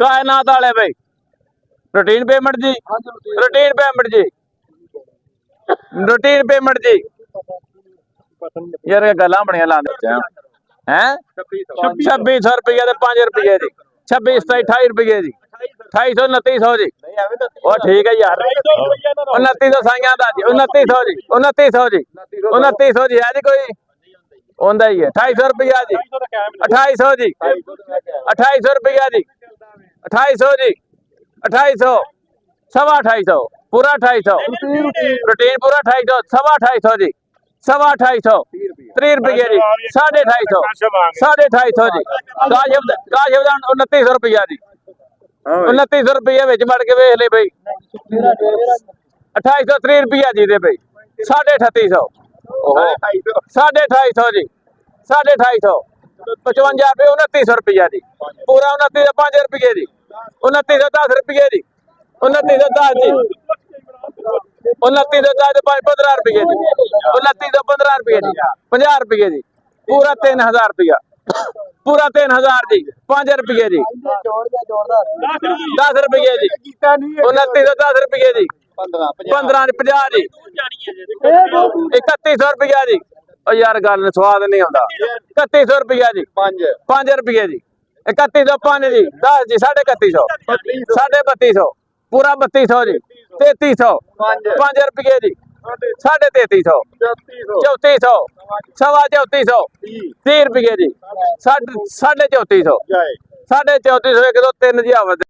कायनात वाले भाई रूटीन पेमेंट जी, रूटीन पेमेंट जी, रूटीन पेमेंट जी। यार गल्लां बड़ियां लांदे हैं 2600 रुपये 5 रुपये जी 26 28 रुपये जी 2800 2900 जी और ठीक है यार 2900 साइयां दा जी 2900 जी 2900 जी 2900 जी है जी कोई ओंदा ही है 2800 रुपया जी 2800 जी 2800 रुपया जी 2800 जी 2800 सवा 2800 पूरा 2800 रूटीन पूरा 2800 सवा 2800 जी सवा 2800 30 रुपये जी 250 जी काश 2900 रुपया जी 2900 रुपये विच मड़ के वेख ले भाई 2830 रुपया जी दे भाई 3850 250 जी 250 55 रुपये 2900 रुपया जी पूरा 29 5 रुपये जी 2910 रुपये जी 2910 जी 2910 15 रुपये जी 2915 रुपये जी 50 रुपये जी पूरा 3000 रुपया पूरा 3000 जी 5 रुपये जी 10 रुपये जी 2910 रुपये जी 15 50 जी 3100 रुपया जी यार गल स्वाद नहीं आता 3100 रुपया जी 5 रुपये जी 3105 जी 10 जी 3150 3250 पूरा 3200 जी 3300 5 रुपये जी 3350 3400 सवा 3400 30 रुपये जी 3450 3400 1 2 3 जी आवाज